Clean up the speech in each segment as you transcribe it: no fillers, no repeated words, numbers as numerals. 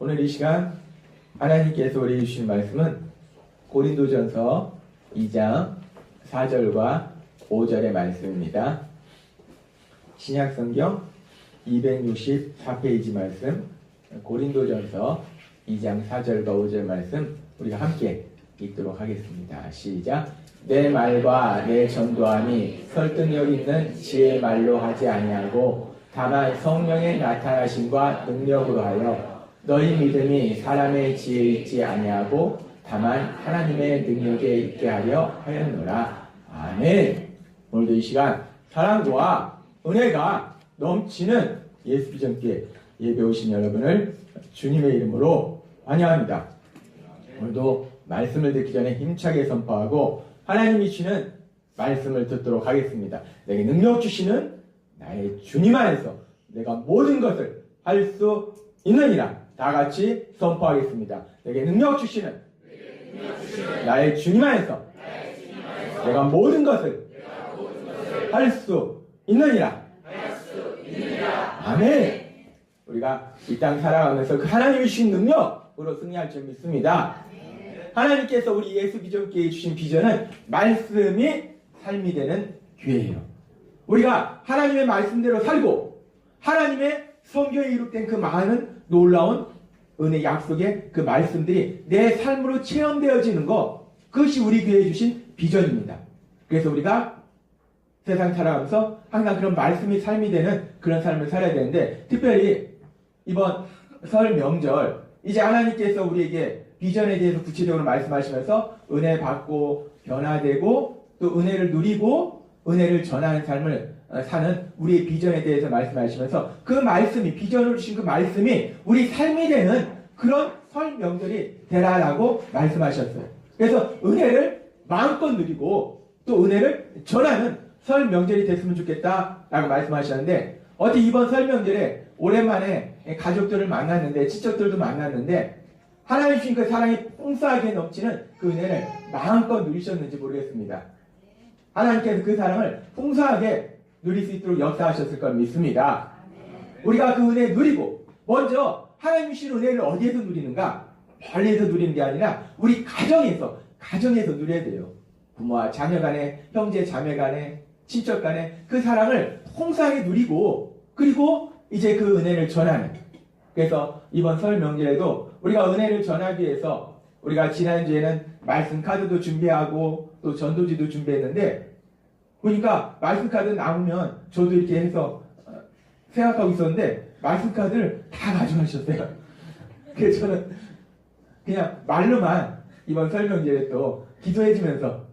오늘 이 시간 하나님께서 우리에게 주신 말씀은 고린도전서 2장 4절과 5절의 말씀입니다. 신약성경 264페이지 말씀, 고린도전서 2장 4절과 5절 말씀 우리가 함께 읽도록 하겠습니다. 시작. 내 말과 내 전도함이 설득력 있는 지혜의 말로 하지 아니하고 다만 성령의 나타나심과 능력으로 하여 너희 믿음이 사람의 지혜에 있지 아니하고 다만 하나님의 능력에 있게 하려 하였노라. 아멘. 오늘도 이 시간 사랑과 은혜가 넘치는 예수비전교회 예배 오신 여러분을 주님의 이름으로 환영합니다. 오늘도 말씀을 듣기 전에 힘차게 선포하고 하나님이 주시는 말씀을 듣도록 하겠습니다. 내게 능력 주시는 나의 주님 안에서 내가 모든 것을 할 수 있느니라. 다 같이 선포하겠습니다. 내게 능력 주시는 나의 주님 안에서 내가 모든 것을 할 수 있느니라. 아멘. 우리가 이 땅 살아가면서 그 하나님이 주신 능력으로 승리할 줄 믿습니다. 하나님께서 우리 예수 비전교회에 주신 비전은 말씀이 삶이 되는 교회예요. 우리가 하나님의 말씀대로 살고 하나님의 성경에 이룩된 그 많은 놀라운 은혜 약속의 그 말씀들이 내 삶으로 체험되어지는 것, 그것이 우리 교회에 주신 비전입니다. 그래서 우리가 세상 살아가면서 항상 그런 말씀이 삶이 되는 그런 삶을 살아야 되는데, 특별히 이번 설 명절 이제 하나님께서 우리에게 비전에 대해서 구체적으로 말씀하시면서 은혜 받고 변화되고 또 은혜를 누리고 은혜를 전하는 삶을 사는 우리의 비전에 대해서 말씀하시면서 그 말씀이, 비전을 주신 그 말씀이 우리 삶이 되는 그런 설 명절이 되라라고 말씀하셨어요. 그래서 은혜를 마음껏 누리고 또 은혜를 전하는 설 명절이 됐으면 좋겠다라고 말씀하셨는데, 어제 이번 설 명절에 오랜만에 가족들을 만났는데, 친척들도 만났는데 하나님 주신 그 사랑이 풍성하게 넘치는 그 은혜를 마음껏 누리셨는지 모르겠습니다. 하나님께서 그 사랑을 풍성하게 누릴 수 있도록 역사하셨을 걸 믿습니다. 우리가 그 은혜 누리고, 먼저 하나님 주신 은혜를 어디에서 누리는가? 멀리에서 누리는 게 아니라 우리 가정에서 누려야 돼요. 부모와 자녀 간에, 형제 자매 간에, 친척 간에 그 사랑을 풍성하게 누리고, 그리고 이제 그 은혜를 전하는. 그래서 이번 설 명절에도 우리가 은혜를 전하기 위해서 우리가 지난주에는 말씀 카드도 준비하고 또 전도지도 준비했는데, 보니까 말씀 카드 남으면 저도 이렇게 해서 생각하고 있었는데 말씀 카드를 다 가져가셨어요. 그래서 저는 그냥 말로만 이번 설 명절에 또 기도해주면서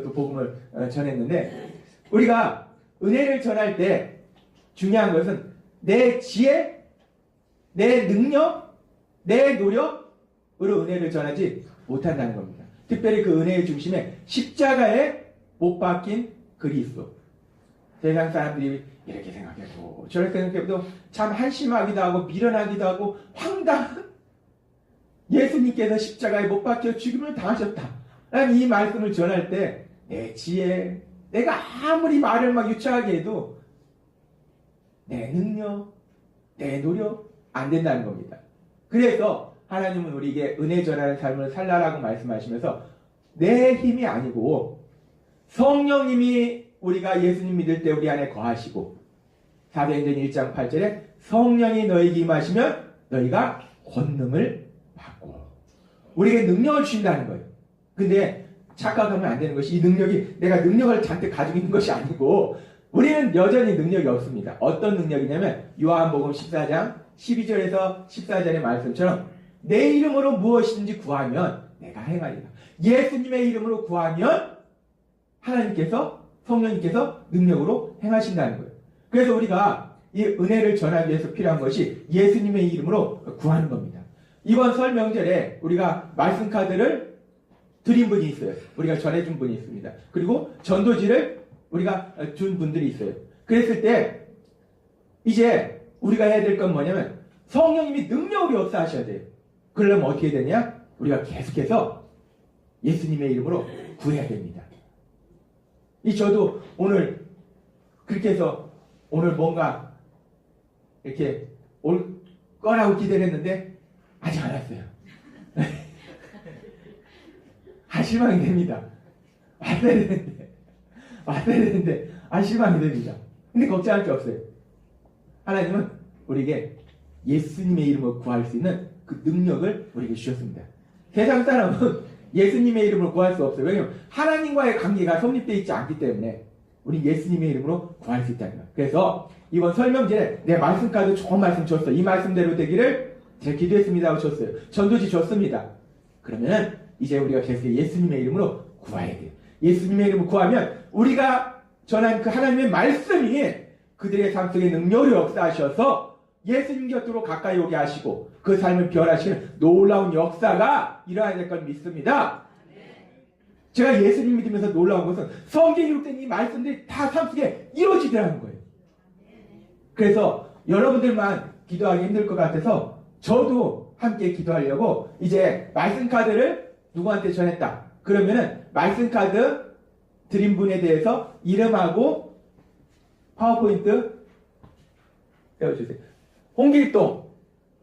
또 복음을 전했는데, 우리가 은혜를 전할 때 중요한 것은 내 지혜, 내 능력, 내 노력으로 은혜를 전하지 못한다는 겁니다. 특별히 그 은혜의 중심에 십자가에 못 박힌 그리스도. 세상 사람들이 이렇게 생각해도 저렇게 생각해도 참 한심하기도 하고 미련하기도 하고 황당한, 예수님께서 십자가에 못 박혀 죽임을 당하셨다 라는 이 말씀을 전할 때 내 지혜, 내가 아무리 말을 막 유창하게 해도 내 능력, 내 노력 안 된다는 겁니다. 그래서 하나님은 우리에게 은혜 전하는 삶을 살라라고 말씀하시면서 내 힘이 아니고 성령님이, 우리가 예수님 믿을 때 우리 안에 거하시고, 사도행전 1장 8절에 성령이 너에게 임하시면 너희가 권능을 받고, 우리에게 능력을 주신다는 거예요. 근데 착각하면 안 되는 것이, 이 능력이 내가 능력을 잔뜩 가지고 있는 것이 아니고 우리는 여전히 능력이 없습니다. 어떤 능력이냐면 요한복음 14장 12절에서 14절의 말씀처럼 내 이름으로 무엇이든지 구하면 내가 행하리라. 예수님의 이름으로 구하면 하나님께서, 성령님께서 능력으로 행하신다는 거예요. 그래서 우리가 이 은혜를 전하기 위해서 필요한 것이 예수님의 이름으로 구하는 겁니다. 이번 설 명절에 우리가 말씀 카드를 드린 분이 있어요. 우리가 전해준 분이 있습니다. 그리고 전도지를 우리가 준 분들이 있어요. 그랬을 때 이제 우리가 해야 될 건 뭐냐면 성령님이 능력으로 역사하셔야 돼요. 그러려면 어떻게 되냐? 우리가 계속해서 예수님의 이름으로 구해야 됩니다. 저도 오늘 그렇게 해서 오늘 뭔가 이렇게 올 거라고 기대를 했는데 아직 안 왔어요. 실망이 됩니다. 왔어야 되는데 실망이 됩니다. 근데 걱정할 게 없어요. 하나님은 우리에게 예수님의 이름으로 구할 수 있는 그 능력을 우리에게 주셨습니다. 세상 사람은 예수님의 이름으로 구할 수 없어요. 왜냐하면 하나님과의 관계가 성립되어 있지 않기 때문에 우리 예수님의 이름으로 구할 수 있다는 거예요. 그래서 이번 설명제에 내 말씀 카드 좋은 말씀 줬어. 이 말씀대로 되기를 제가 기도했습니다 하고 줬어요. 전도지 줬습니다. 그러면 이제 우리가 계속 예수님의 이름으로 구해야 돼요. 예수님의 이름으로 구하면 우리가 전한 그 하나님의 말씀이 그들의 삶 속에 능력으로 역사하셔서 예수님 곁으로 가까이 오게 하시고 그 삶을 변화시키는 놀라운 역사가 일어나야 될 걸 믿습니다. 제가 예수님 믿으면서 놀라운 것은 성경에 기록된 이 말씀들이 다 삶 속에 이루어지더라는 거예요. 그래서 여러분들만 기도하기 힘들 것 같아서 저도 함께 기도하려고 이제 말씀 카드를 누구한테 전했다. 그러면은 말씀 카드 드린 분에 대해서 이름하고 파워포인트 떼어주세요. 홍길동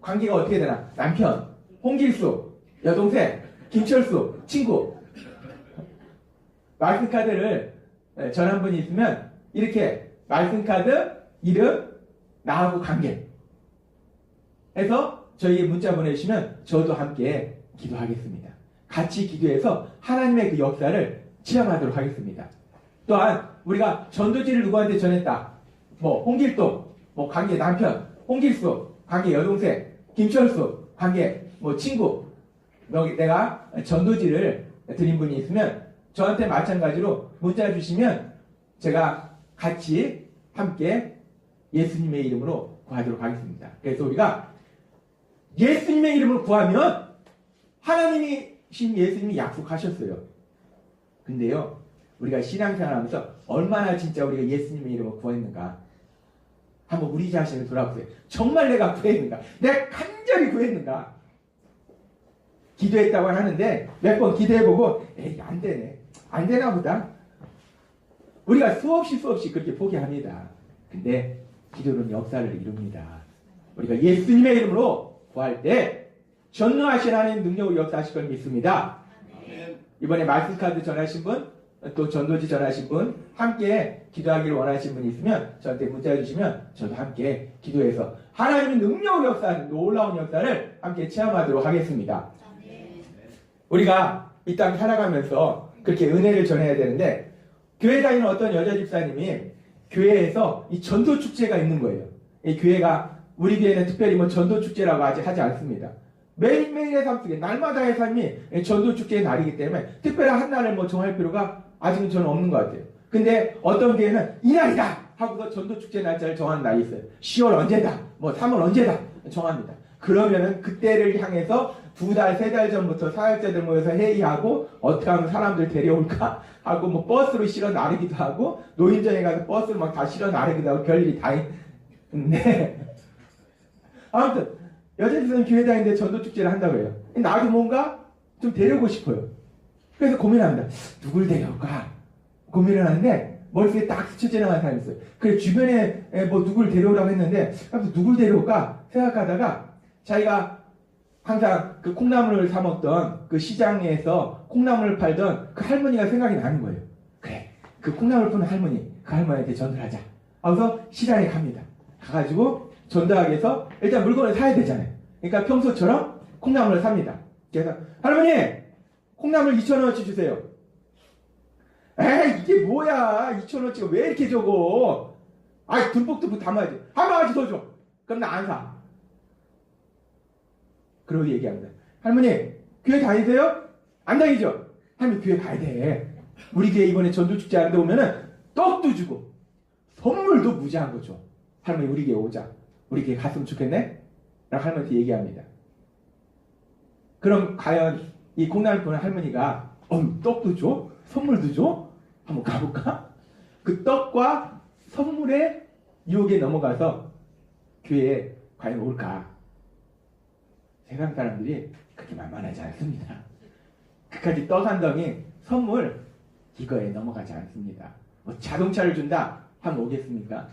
관계가 어떻게 되나? 남편, 홍길수 여동생, 김철수 친구. 말씀 카드를 전한 분이 있으면 이렇게 말씀 카드 이름 나하고 관계 해서 저희에 문자 보내주시면 저도 함께 기도하겠습니다. 같이 기도해서 하나님의 그 역사를 체험하도록 하겠습니다. 또한 우리가 전도지를 누구한테 전했다. 홍길동, 관계 남편, 홍길수, 관계 여동생, 김철수, 관계 친구. 내가 전도지를 드린 분이 있으면 저한테 마찬가지로 문자 주시면 제가 같이 함께 예수님의 이름으로 구하도록 하겠습니다. 그래서 우리가 예수님의 이름으로 구하면 하나님이신 예수님이 약속하셨어요. 근데요, 우리가 신앙생활 하면서 얼마나 진짜 우리가 예수님의 이름으로 구했는가 한번 우리 자신을 돌아보세요. 정말 내가 구했는가? 내가 간절히 구했는가? 기도했다고 하는데 몇 번 기도해보고 에이 안 되네. 안 되나 보다. 우리가 수없이 그렇게 포기합니다. 근데 기도는 역사를 이룹니다. 우리가 예수님의 이름으로 구할 때 전능하신 하나님 능력으로 역사하실 걸 믿습니다. 이번에 말씀 카드 전하신 분, 또 전도지 전하신 분, 함께 기도하기를 원하시는 분이 있으면 저한테 문자 주시면 저도 함께 기도해서 하나님의 능력으로 역사하는 놀라운 역사를 함께 체험하도록 하겠습니다. 우리가 이 땅 살아가면서 그렇게 은혜를 전해야 되는데 교회 다니는 어떤 여자 집사님이 교회에서 이 전도 축제가 있는 거예요. 이 교회가 우리 교회는 특별히 전도 축제라고 아직 하지 않습니다. 매일매일의 삶 속에 날마다의 삶이 전도 축제의 날이기 때문에 특별한 한 날을 정할 필요가 아직은 저는 없는 것 같아요. 근데 어떤 교회는 이 날이다 하고서 전도 축제 날짜를 정하는 날이 있어요. 10월 언제다, 3월 언제다 정합니다. 그러면은 그때를 향해서 2달, 3달 전부터 사역자들 모여서 회의하고 어떻게 하면 사람들 데려올까 하고 버스로 실어 나르기도 하고 노인정에 가서 버스를 막 다 실어 나르기도 하고 별일이 다 있는데 아무튼 여자들은 교회 다니는데 전도축제를 한다고 해요. 나도 뭔가 좀 데려오고 싶어요. 그래서 고민합니다. 누굴 데려올까? 고민을 하는데 머릿속에 딱 스쳐 지나가는 사람이 있어요. 그래서 주변에 누굴 데려오라고 했는데 누굴 데려올까 생각하다가 자기가 항상 그 콩나물을 사 먹던 그 시장에서 콩나물을 팔던 그 할머니가 생각이 나는 거예요. 그래, 그 콩나물 파는 할머니, 그 할머니한테 전도를 하자. 그래서 시장에 갑니다. 가가지고 전도하기 위해서 일단 물건을 사야 되잖아요. 그러니까 평소처럼 콩나물을 삽니다. 그래서 할머니, 콩나물 2,000원어치 주세요. 에이, 이게 뭐야? 2,000원어치가 왜 이렇게 적어? 듬뿍듬뿍 담아야지. 한 바가지 더 줘. 그럼 나 안 사. 그러고 얘기합니다. 할머니, 교회 다니세요? 안 다니죠? 할머니, 교회 가야 돼. 우리 교회 이번에 전도축제 하는데 오면은 떡도 주고 선물도 무지한 거 줘. 할머니, 우리 교회 오자. 우리 교회 갔으면 좋겠네? 라고 할머니한테 얘기합니다. 그럼 과연 이 콩나물 보는 할머니가 떡도 줘? 선물도 줘? 한번 가볼까? 그 떡과 선물의 유혹에 넘어가서 교회에 과연 올까? 세상 사람들이 그렇게 만만하지 않습니다. 그까지 떡 한 덩이 선물 이거에 넘어가지 않습니다. 자동차를 준다 하면 오겠습니까?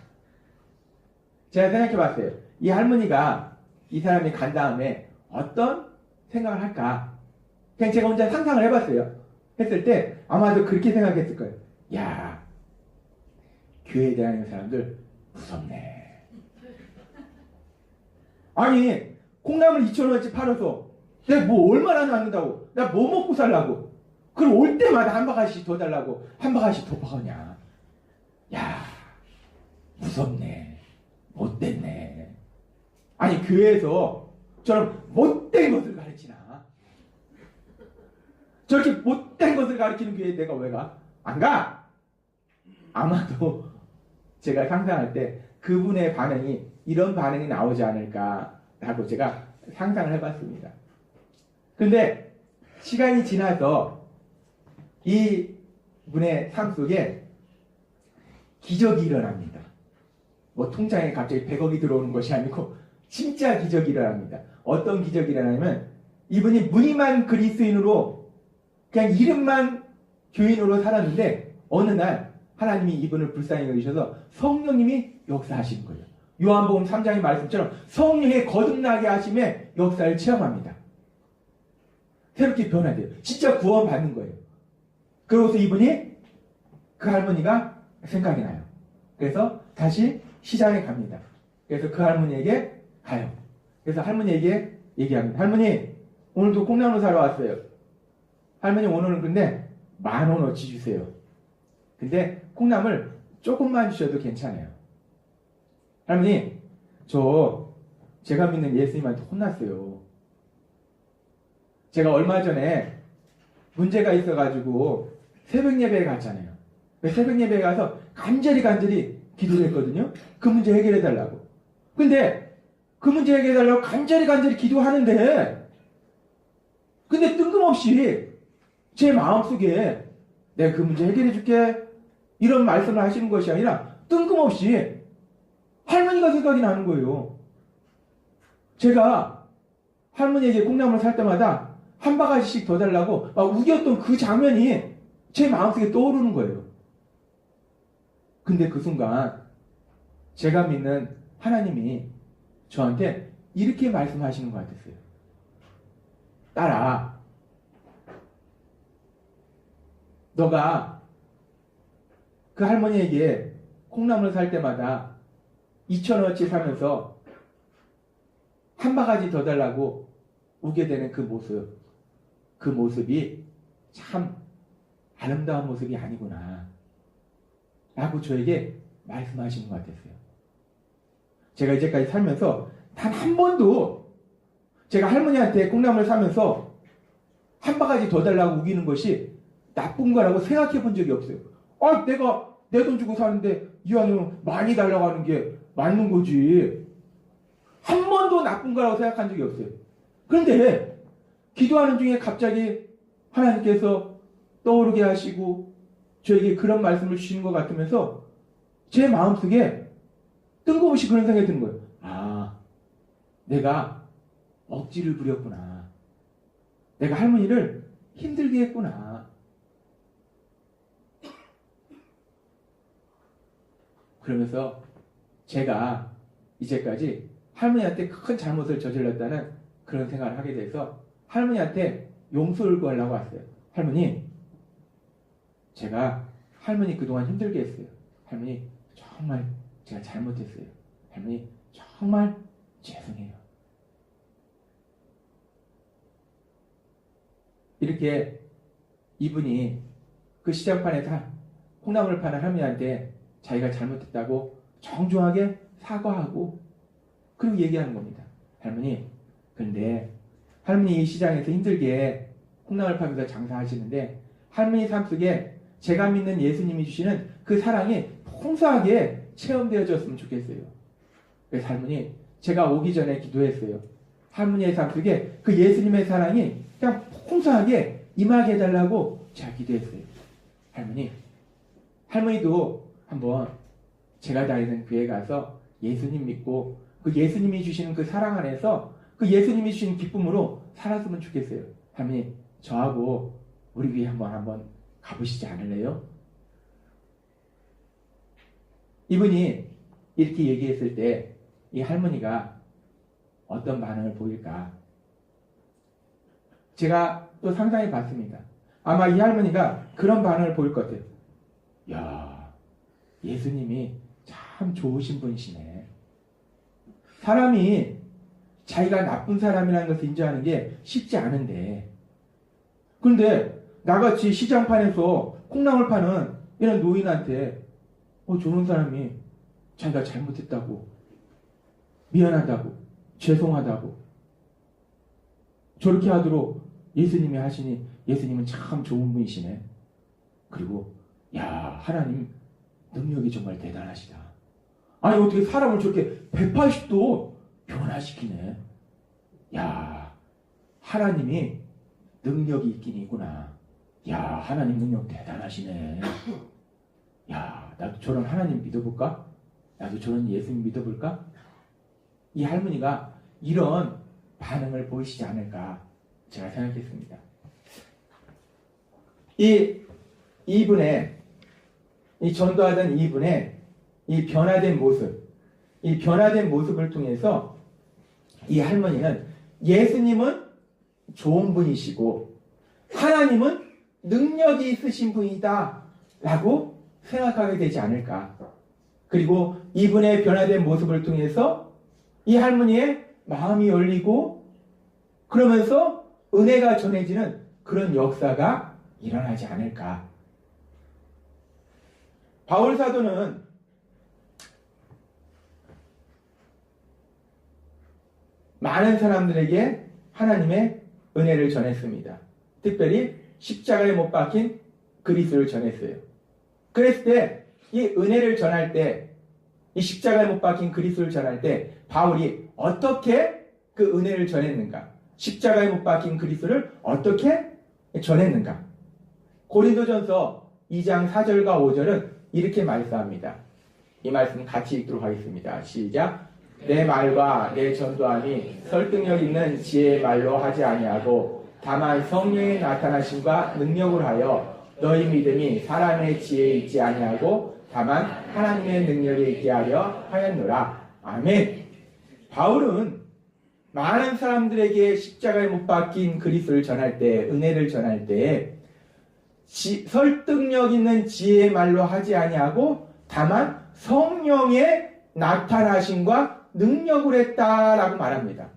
제가 생각해봤어요. 이 할머니가 이 사람이 간 다음에 어떤 생각을 할까? 그냥 제가 혼자 상상을 해봤어요. 했을 때 아마도 그렇게 생각했을 거예요. 야, 교회에 대한 사람들 무섭네. 아니, 콩나물 2,000원어치 팔아서 내가 뭐 얼마나 낳는다고? 나 뭐 먹고 살라고? 그럼 올 때마다 한 바가지씩 더 달라고 한 바가지씩 더 파냐? 야, 무섭네. 못됐네. 아니, 교회에서 저런 못된 것을 가르치나? 저렇게 못된 것을 가르치는 교회에 내가 왜 가? 안 가! 아마도 제가 상상할 때 그분의 반응이 이런 반응이 나오지 않을까라고 제가 상상을 해봤습니다. 근데 시간이 지나서 이 분의 삶 속에 기적이 일어납니다. 뭐 통장에 갑자기 100억이 들어오는 것이 아니고 진짜 기적이 일어납니다. 어떤 기적이 일어나냐면 이분이 무늬만 그리스도인으로 그냥 이름만 교인으로 살았는데 어느 날 하나님이 이분을 불쌍히 여기셔서 성령님이 역사하시는 거예요. 요한복음 3장의 말씀처럼 성령의 거듭나게 하심의 역사를 체험합니다. 새롭게 변화돼요. 진짜 구원받는 거예요. 그러고서 이분이 그 할머니가 생각이 나요. 그래서 다시 시장에 갑니다. 그래서 그 할머니에게 가요. 그래서 할머니에게 얘기합니다. 할머니, 오늘도 콩나물 사러 왔어요. 할머니, 오늘은 근데 10,000원어치 주세요. 근데 콩나물 조금만 주셔도 괜찮아요. 할머니, 제가 믿는 예수님한테 혼났어요. 제가 얼마 전에 문제가 있어가지고 새벽 예배에 갔잖아요. 새벽 예배에 가서 간절히 기도를 했거든요. 그 문제 해결해달라고. 근데 그 문제 해결해달라고 간절히 기도하는데 근데 뜬금없이 제 마음속에 내가 그 문제 해결해줄게 이런 말씀을 하시는 것이 아니라 뜬금없이 할머니가 생각이 나는 거예요. 제가 할머니에게 콩나물을 살 때마다 한 바가지씩 더 달라고 막 우겼던 그 장면이 제 마음속에 떠오르는 거예요. 근데 그 순간 제가 믿는 하나님이 저한테 이렇게 말씀하시는 것 같았어요. 딸아, 너가 그 할머니에게 콩나물 살 때마다 2,000원어치 사면서 한 바가지 더 달라고 우게 되는 그 모습이 참 아름다운 모습이 아니구나 라고 저에게 말씀하시는 것 같았어요. 제가 이제까지 살면서 단 한 번도 제가 할머니한테 콩나물 사면서 한 바가지 더 달라고 우기는 것이 나쁜 거라고 생각해 본 적이 없어요. 내가 내 돈 주고 사는데 이왕이면 많이 달라고 하는 게 맞는 거지. 한 번도 나쁜 거라고 생각한 적이 없어요. 그런데 기도하는 중에 갑자기 하나님께서 떠오르게 하시고 저에게 그런 말씀을 주시는 것 같으면서 제 마음속에 뜬금없이 그런 생각이 드는 거예요. 내가 억지를 부렸구나. 내가 할머니를 힘들게 했구나. 그러면서 제가 이제까지 할머니한테 큰 잘못을 저질렀다는 그런 생각을 하게 돼서 할머니한테 용서를 구하려고 왔어요. 할머니, 제가 할머니 그동안 힘들게 했어요. 할머니, 정말 제가 잘못했어요. 할머니, 정말 죄송해요. 이렇게 이분이 그 시장판에서 콩나물을 파는 할머니한테 자기가 잘못했다고 정중하게 사과하고 그리고 얘기하는 겁니다. 할머니, 근데 할머니 이 시장에서 힘들게 콩나물 파면서 장사하시는데 할머니 삶 속에 제가 믿는 예수님이 주시는 그 사랑이 풍성하게 체험되어졌으면 좋겠어요. 그래서 할머니, 제가 오기 전에 기도했어요. 할머니의 삶 속에 그 예수님의 사랑이 그냥 풍성하게 임하게 해달라고 제가 기도했어요. 할머니도 한번 제가 다니는 교회 가서 예수님 믿고 그 예수님이 주시는 그 사랑 안에서 그 예수님이 주시는 기쁨으로 살았으면 좋겠어요. 할머니, 저하고 우리 교회 한번 가보시지 않을래요? 이분이 이렇게 얘기했을 때 이 할머니가 어떤 반응을 보일까? 제가 또 상상해 봤습니다. 아마 이 할머니가 그런 반응을 보일 것 같아요. 야, 예수님이 참 좋으신 분이시네. 사람이 자기가 나쁜 사람이라는 것을 인정하는 게 쉽지 않은데, 그런데 나같이 시장판에서 콩나물 파는 이런 노인한테 저런 사람이 자기가 잘못했다고, 미안하다고, 죄송하다고 저렇게 하도록 예수님이 하시니 예수님은 참 좋은 분이시네. 그리고 야, 하나님 능력이 정말 대단하시다. 아니 어떻게 사람을 저렇게 180도 변화시키네. 야, 하나님이 능력이 있긴 있구나. 야, 하나님 능력 대단하시네. 야, 나도 저런 하나님 믿어볼까? 나도 저런 예수님 믿어볼까? 이 할머니가 이런 반응을 보이시지 않을까 제가 생각했습니다. 이분의 이 전도하던 이분의 이 변화된 모습, 이 변화된 모습을 통해서 이 할머니는 예수님은 좋은 분이시고 하나님은 능력이 있으신 분이다 라고 생각하게 되지 않을까. 그리고 이분의 변화된 모습을 통해서 이 할머니의 마음이 열리고 그러면서 은혜가 전해지는 그런 역사가 일어나지 않을까. 바울 사도는 많은 사람들에게 하나님의 은혜를 전했습니다. 특별히 십자가에 못 박힌 그리스도를 전했어요. 그랬을 때 이 은혜를 전할 때, 이 십자가에 못 박힌 그리스도를 전할 때 바울이 어떻게 그 은혜를 전했는가? 십자가에 못 박힌 그리스도를 어떻게 전했는가? 고린도전서 2장 4절과 5절은 이렇게 말씀합니다. 이 말씀 같이 읽도록 하겠습니다. 시작. 내 말과 내 전도함이 설득력 있는 지혜의 말로 하지 아니하고 다만 성령의 나타나심과 능력을 하여 너희 믿음이 사람의 지혜에 있지 아니하고 다만 하나님의 능력에 있게 하려 하였노라. 아멘. 바울은 많은 사람들에게 십자가에 못 박힌 그리스도를 전할 때, 은혜를 전할 때 설득력 있는 지혜의 말로 하지 아니하고 다만 성령의 나타나심과 능력을 했다라고 말합니다.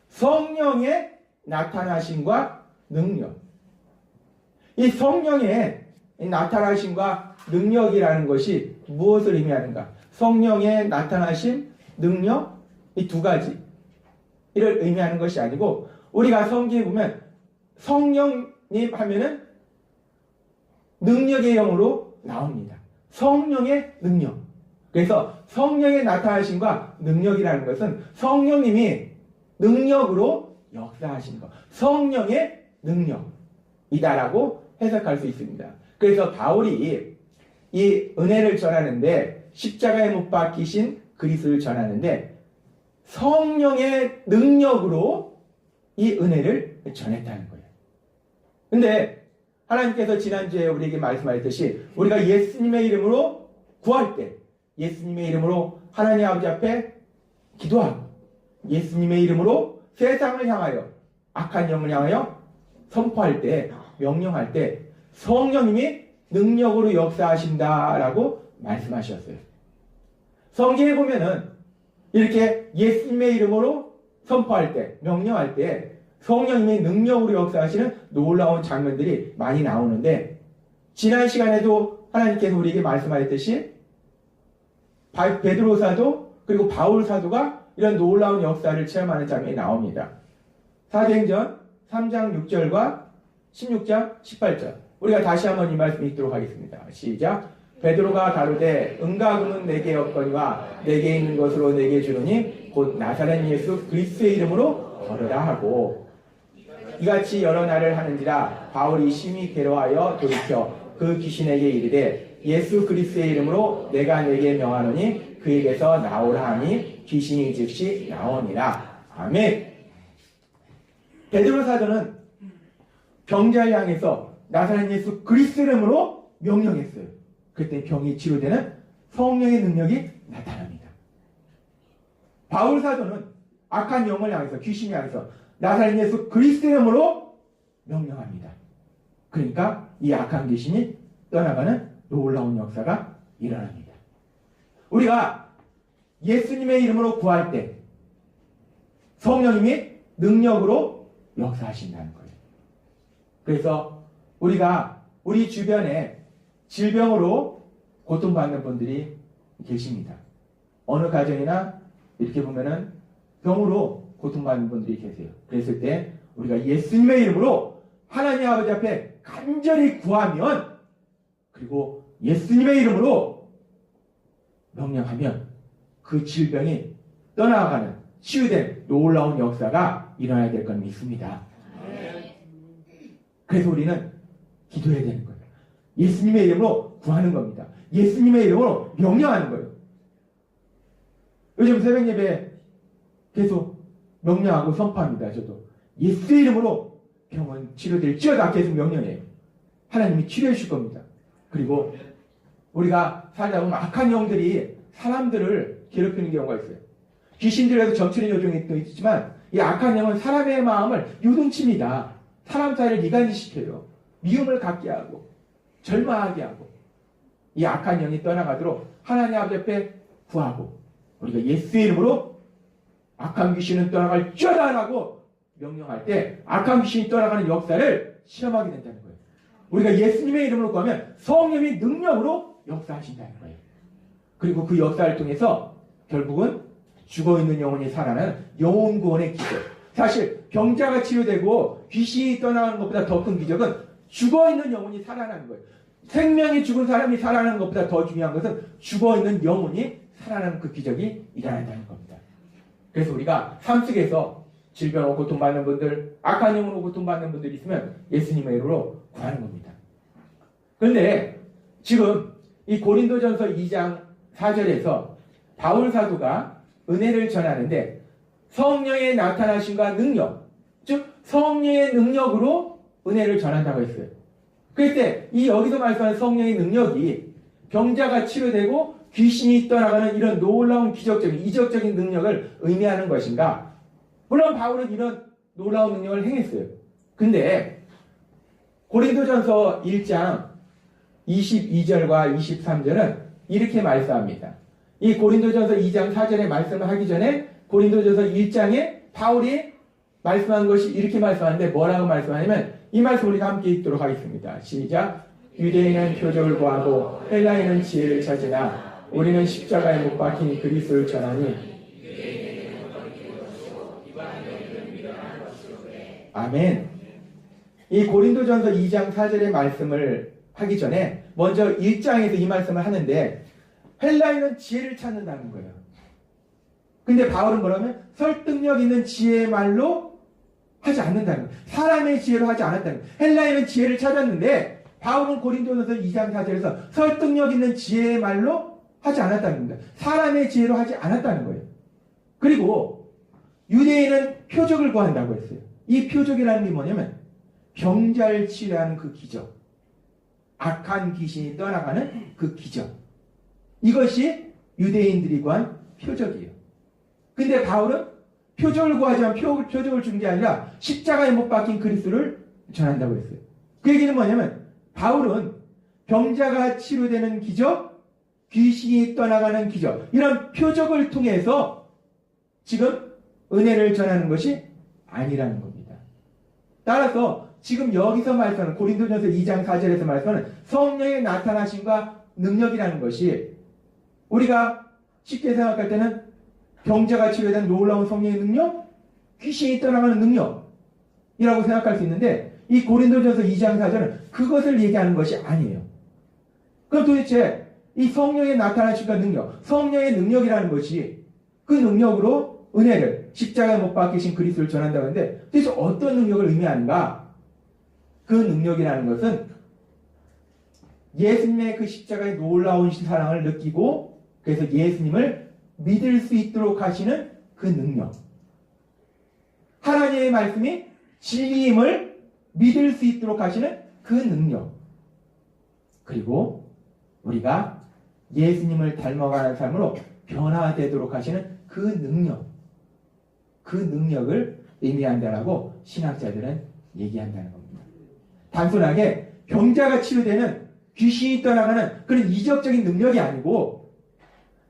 성령의 나타나심과 능력. 이 성령의 나타나심과 능력이라는 것이 무엇을 의미하는가? 성령의 나타나심, 능력, 이 두 가지를 의미하는 것이 아니고 우리가 성경에 보면 성령님 하면은 능력의 영으로 나옵니다. 성령의 능력. 그래서 성령의 나타나심과 능력이라는 것은 성령님이 능력으로 역사하시는 것. 성령의 능력이다라고 해석할 수 있습니다. 그래서 바울이 이 은혜를 전하는데 십자가에 못 박히신 그리스도를 전하는데 성령의 능력으로 이 은혜를 전했다는 거예요. 근데 하나님께서 지난주에 우리에게 말씀하셨듯이 우리가 예수님의 이름으로 구할 때 예수님의 이름으로 하나님 아버지 앞에 기도하고 예수님의 이름으로 세상을 향하여 악한 영을 향하여 선포할 때 명령할 때 성령님이 능력으로 역사하신다라고 말씀하셨어요. 성경에 보면은 이렇게 예수님의 이름으로 선포할 때 명령할 때 성령님이 능력으로 역사하시는 놀라운 장면들이 많이 나오는데 지난 시간에도 하나님께서 우리에게 말씀하셨듯이 베드로 사도 그리고 바울 사도가 이런 놀라운 역사를 체험하는 장면이 나옵니다. 사도행전 3장 6절과 16장 18절 우리가 다시 한번 이 말씀 읽도록 하겠습니다. 시작. 베드로가 가로되 은과 금은 내게 없거니와 내게 있는 것으로 내게 주노니 곧 나사렛 예수 그리스도의 이름으로 걸으라 하고 이같이 여러 날을 하는지라 바울이 심히 괴로워하여 돌이켜 그 귀신에게 이르되 예수 그리스도의 이름으로 내가 내게 명하노니 그에게서 나오라 하니 귀신이 즉시 나오니라. 아멘. 베드로 사도는 병자를 향해서 나사렛 예수 그리스도 이름으로 명령했어요. 그때 병이 치료되는 성령의 능력이 나타납니다. 바울 사도는 악한 영을 향해서, 귀신이 향해서 나사렛 예수 그리스도의 이름으로 명령합니다. 그러니까 이 악한 귀신이 떠나가는 놀라운 역사가 일어납니다. 우리가 예수님의 이름으로 구할 때 성령님이 능력으로 역사하신다는 거예요. 그래서 우리가 우리 주변에 질병으로 고통받는 분들이 계십니다. 어느 가정이나 이렇게 보면은 병으로 고통받는 분들이 계세요. 그랬을 때 우리가 예수님의 이름으로 하나님 아버지 앞에 간절히 구하면, 그리고 예수님의 이름으로 명령하면 그 질병이 떠나가는 치유된 놀라운 역사가 일어나야 될 건 믿습니다. 그래서 우리는 기도해야 되는 거예요. 예수님의 이름으로 구하는 겁니다. 예수님의 이름으로 명령하는 거예요. 요즘 새벽 예배 계속 명령하고 선포합니다. 저도 예수의 이름으로 병은 치료될지어다 계속 명령해요. 하나님이 치료해 줄 겁니다. 그리고 우리가 살다 보면 악한 영들이 사람들을 괴롭히는 경우가 있어요. 귀신들에도 점치는 요정이 또 있지만 이 악한 영은 사람의 마음을 요동칩니다. 사람 사이를 이간시켜요. 미움을 갖게 하고 절망하게 하고, 이 악한 영이 떠나가도록 하나님 아버지 앞에 구하고, 우리가 예수의 이름으로 악한 귀신은 떠나갈지어다 라고 명령할 때 악한 귀신이 떠나가는 역사를 시험하게 된다는 거예요. 우리가 예수님의 이름으로 구하면 성령이 능력으로 역사하신다는 거예요. 그리고 그 역사를 통해서 결국은 죽어있는 영혼이 살아나는 영혼 구원의 기적. 사실 병자가 치유되고 귀신이 떠나가는 것보다 더 큰 기적은 죽어있는 영혼이 살아나는 거예요. 생명이 죽은 사람이 살아나는 것보다 더 중요한 것은 죽어있는 영혼이 살아나는 그 기적이 일어난다는 겁니다. 그래서 우리가 삶 속에서 질병으로 고통받는 분들, 악한 영으로 고통받는 분들이 있으면 예수님의 이름으로 구하는 겁니다. 그런데 지금 이 고린도전서 2장 4절에서 바울 사도가 은혜를 전하는데 성령의 나타나심과 능력, 즉 성령의 능력으로 은혜를 전한다고 했어요. 그때 이 여기서 말씀하는 성령의 능력이 병자가 치료되고 귀신이 떠나가는 이런 놀라운 기적적인 이적적인 능력을 의미하는 것인가? 물론 바울은 이런 놀라운 능력을 행했어요. 근데 고린도전서 1장 22절과 23절은 이렇게 말씀합니다. 이 고린도전서 2장 4절에 말씀을 하기 전에 고린도전서 1장에 바울이 말씀한 것이 이렇게 말씀하는데 뭐라고 말씀하냐면 이 말씀 우리가 함께 읽도록 하겠습니다. 시작. 유대인은 표적을 구하고 헬라인은 지혜를 찾으나 우리는 십자가에 못 박힌 그리스도를 전하니. 아멘. 이 고린도전서 2장 4절의 말씀을 하기 전에 먼저 1장에서 이 말씀을 하는데 헬라인은 지혜를 찾는다는 거예요. 근데 바울은 뭐라면 설득력 있는 지혜의 말로 하지 않는다는 거예요. 사람의 지혜로 하지 않았다는 거예요. 헬라인은 지혜를 찾았는데 바울은 고린도전서 2장 4절에서 설득력 있는 지혜의 말로 하지 않았다는 겁니다. 사람의 지혜로 하지 않았다는 거예요. 그리고 유대인은 표적을 구한다고 했어요. 이 표적이라는 게 뭐냐면 병자를 치료하는 그 기적, 악한 귀신이 떠나가는 그 기적, 이것이 유대인들이 구한 표적이에요. 근데 바울은 표적을 구하지만 표적을 준 게 아니라 십자가에 못 박힌 그리스도를 전한다고 했어요. 그 얘기는 뭐냐면 바울은 병자가 치료되는 기적, 귀신이 떠나가는 기적, 이런 표적을 통해서 지금 은혜를 전하는 것이 아니라는 겁니다. 따라서 지금 여기서 말씀하는 고린도전서 2장 4절에서 말씀하는 성령의 나타나심과 능력이라는 것이 우리가 쉽게 생각할 때는 병자가 치료된 놀라운 성령의 능력, 귀신이 떠나가는 능력이라고 생각할 수 있는데 이 고린도전서 2장 4절은 그것을 얘기하는 것이 아니에요. 그럼 도대체 이 성령의 나타나심과 능력, 성령의 능력이라는 것이 그 능력으로 은혜를 십자가에 못 박히신 그리스도를 전한다고 하는데 도대체 어떤 능력을 의미하는가? 그 능력이라는 것은 예수님의 그 십자가의 놀라운 사랑을 느끼고 그래서 예수님을 믿을 수 있도록 하시는 그 능력, 하나님의 말씀이 진리임을 믿을 수 있도록 하시는 그 능력, 그리고 우리가 예수님을 닮아가는 삶으로 변화되도록 하시는 그 능력, 그 능력을 의미한다라고 신학자들은 얘기한다는 겁니다. 단순하게 병자가 치유되는, 귀신이 떠나가는 그런 이적적인 능력이 아니고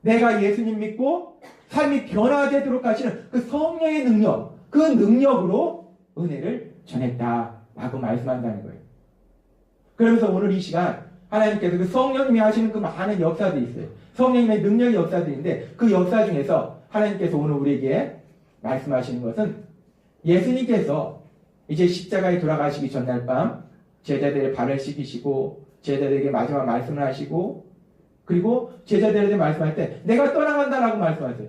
내가 예수님 믿고 삶이 변화되도록 하시는 그 성령의 능력, 그 능력으로 은혜를 전했다라고 말씀한다는 거예요. 그러면서 오늘 이 시간 하나님께서 그 성령님이 하시는 그 많은 역사들이 있어요. 성령님의 능력의 역사들인데 그 역사 중에서 하나님께서 오늘 우리에게 말씀하시는 것은 예수님께서 이제 십자가에 돌아가시기 전날 밤 제자들의 발을 씻기시고 제자들에게 마지막 말씀을 하시고 그리고 제자들에게 말씀할 때 내가 떠나간다라고 말씀하세요.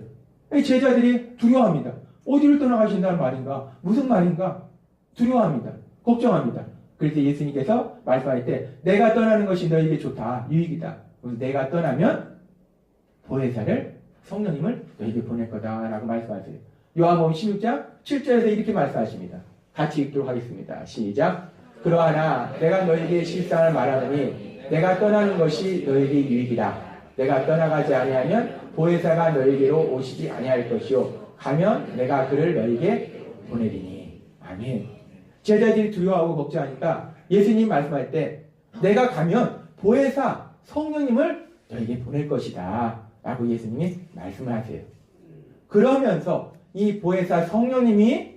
제자들이 두려워합니다. 어디를 떠나가신다는 말인가? 무슨 말인가? 두려워합니다. 걱정합니다. 그래서 예수님께서 말씀할 때 내가 떠나는 것이 너에게 좋다. 유익이다. 그래서 내가 떠나면 보혜사를 성령님을 너에게 보낼 거다라고 말씀하세요. 요한복음 16장 7절에서 이렇게 말씀하십니다. 같이 읽도록 하겠습니다. 시작. 그러하나 내가 너에게 실상을 말하노니 내가 떠나는 것이 너에게 유익이다. 내가 떠나가지 아니하면 보혜사가 너에게로 오시지 아니할 것이요 가면 내가 그를 너에게 보내리니. 아멘. 제자들이 두려워하고 걱정하니까 예수님 말씀할 때 내가 가면 보혜사 성령님을 너에게 보낼 것이다 라고 예수님이 말씀을 하세요. 그러면서 이 보혜사 성령님이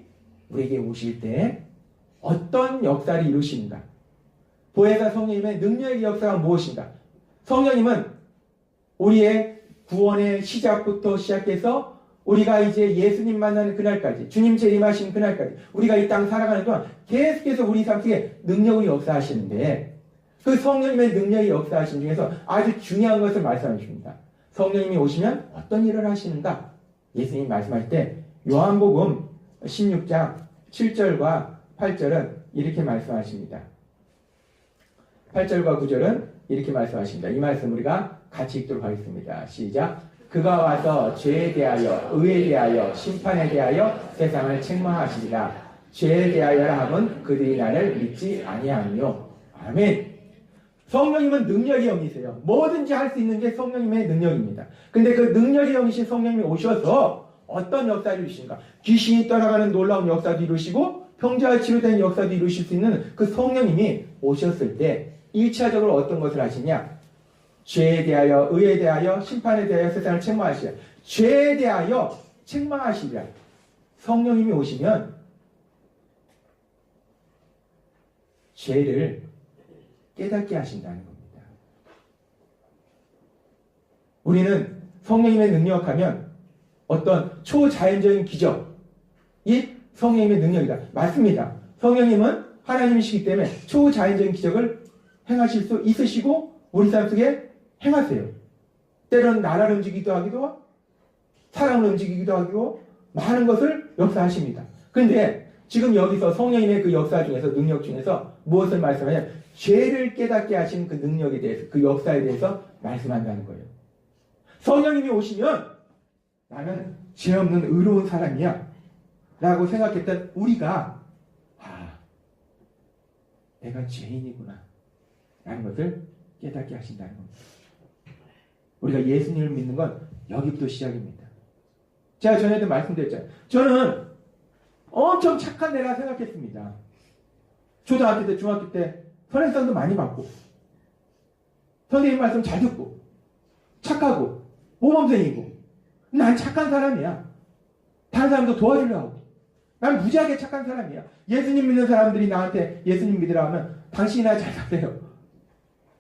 우리에게 오실 때 어떤 역사를 이루시는가? 보혜사 성령님의 능력의 역사가 무엇인가? 성령님은 우리의 구원의 시작부터 시작해서 우리가 이제 예수님 만나는 그날까지, 주님 재림하시는 그날까지 우리가 이 땅 살아가는 동안 계속해서 우리 삶 속에 능력을 역사하시는데 그 성령님의 능력이 역사하신 중에서 아주 중요한 것을 말씀해 주십니다. 성령님이 오시면 어떤 일을 하시는가? 예수님이 말씀할 때 요한복음 16장 7절과 8절은 이렇게 말씀하십니다. 8절과 9절은 이렇게 말씀하십니다. 이 말씀 우리가 같이 읽도록 하겠습니다. 시작. 그가 와서 죄에 대하여 의에 대하여 심판에 대하여 세상을 책망하시리라. 죄에 대하여라 함은 그들이 나를 믿지 아니하며. 아멘. 성령님은 능력의 영이세요. 뭐든지 할 수 있는 게 성령님의 능력입니다. 근데 그 능력의 영이신 성령님이 오셔서 어떤 역사를 이루시는가? 귀신이 떠나가는 놀라운 역사도 이루시고 병자가 치료되는 역사도 이루실 수 있는 그 성령님이 오셨을 때 1차적으로 어떤 것을 하시냐? 죄에 대하여 의에 대하여 심판에 대하여 세상을 책망하시리라. 죄에 대하여 책망하시리라. 성령님이 오시면 죄를 깨닫게 하신다는 겁니다. 우리는 성령님의 능력하면 어떤 초자연적인 기적, 이 성령님의 능력이다. 맞습니다. 성령님은 하나님이시기 때문에 초자연적인 기적을 행하실 수 있으시고 우리 삶 속에 행하세요. 때로는 나라를 움직이기도 하기도 사람을 움직이기도 하고 많은 것을 역사하십니다. 그런데 지금 여기서 성령님의 그 역사 중에서 능력 중에서 무엇을 말씀하냐면 죄를 깨닫게 하신 그 능력에 대해서 그 역사에 대해서 말씀한다는 거예요. 성령님이 오시면 나는 죄 없는 의로운 사람이야 라고 생각했던 우리가 내가 죄인이구나 라는 것을 깨닫게 하신다는 겁니다. 우리가 예수님을 믿는 건 여기부터 시작입니다. 제가 전에도 말씀드렸잖아요. 저는 엄청 착한 애라 생각했습니다. 초등학교 때, 중학교 때 선행성도 많이 받고 선생님 말씀 잘 듣고 착하고 모범생이고 난 착한 사람이야. 다른 사람도 도와주려고 하고 난 무지하게 착한 사람이야. 예수님 믿는 사람들이 나한테 예수님 믿으라 하면 당신이나 잘 사세요.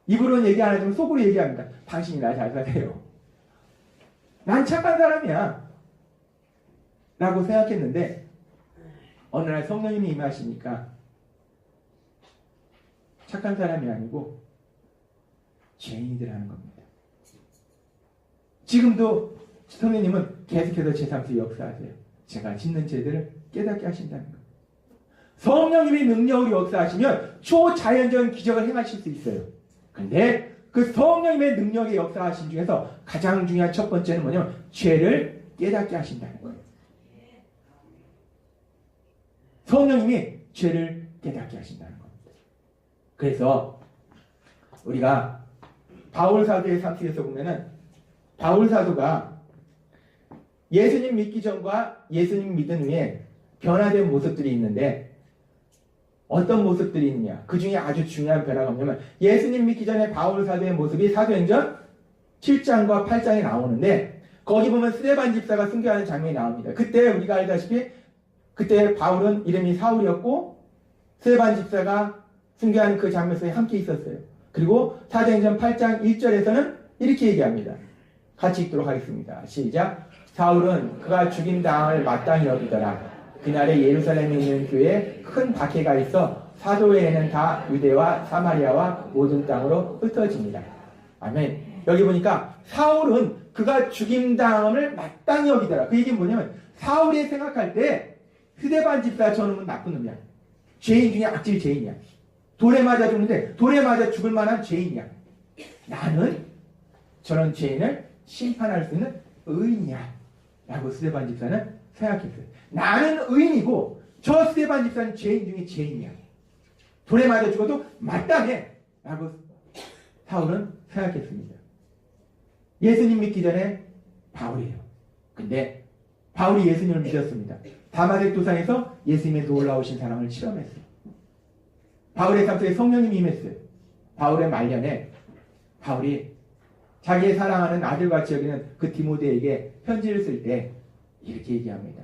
입으로는 얘기 안 하지만 속으로 얘기합니다. 당신이나 잘 사세요. 난 착한 사람이야 라고 생각했는데 어느 날 성령님이 임하시니까 착한 사람이 아니고 죄인이더라는 겁니다. 지금도 성령님은 계속해서 제 삶 속에 역사하세요. 제가 짓는 죄들을 깨닫게 하신다는 겁니다. 성령님의 능력으로 역사하시면 초자연적인 기적을 행하실 수 있어요. 그런데 그 성령님의 능력의 역사하신 중에서 가장 중요한 첫 번째는 뭐냐면 죄를 깨닫게 하신다는 거예요. 성령님이 죄를 깨닫게 하신다는 겁니다. 그래서 우리가 바울 사도의 삶 속에서 보면은 바울 사도가 예수님 믿기 전과 예수님 믿은 후에 변화된 모습들이 있는데 어떤 모습들이 있느냐? 그 중에 아주 중요한 변화가 뭐냐면 예수님 믿기 전에 바울 사도의 모습이 사도행전 7장과 8장에 나오는데 거기 보면 스데반 집사가 순교하는 장면이 나옵니다. 그때 우리가 알다시피 그때 바울은 이름이 사울이었고 스데반 집사가 순교하는 그 장면 속에 함께 있었어요. 그리고 사도행전 8장 1절에서는 이렇게 얘기합니다. 같이 읽도록 하겠습니다. 시작. 사울은 그가 죽임당함을 마땅히 여기더라. 그날에 예루살렘에 있는 교회에 큰 박해가 있어 사도회에는 다 유대와 사마리아와 모든 땅으로 흩어집니다. 아멘. 여기 보니까 사울은 그가 죽임당함을 마땅히 여기더라. 그 얘기는 뭐냐면 사울이 생각할 때 스데반 집사 저놈은 나쁜 놈이야. 죄인 중에 악질 죄인이야. 돌에 맞아 죽는데 돌에 맞아 죽을 만한 죄인이야. 나는 저런 죄인을 심판할 수 있는 의인이야. 라고 스데반 집사는 생각했어요. 나는 의인이고 저 스데반 집사는 죄인 중에 죄인이야. 돌에 맞아 죽어도 마땅해. 라고 사울은 생각했습니다. 예수님 믿기 전에 바울이에요. 근데 바울이 예수님을 믿었습니다. 다마섹 도상에서 예수님의 놀라우신 사랑을 실험했어요. 바울의 삶 속에 성령님이 임했어요. 바울의 말년에 바울이 자기의 사랑하는 아들같이 여기는 그 디모데에게 편지를 쓸 때 이렇게 얘기합니다.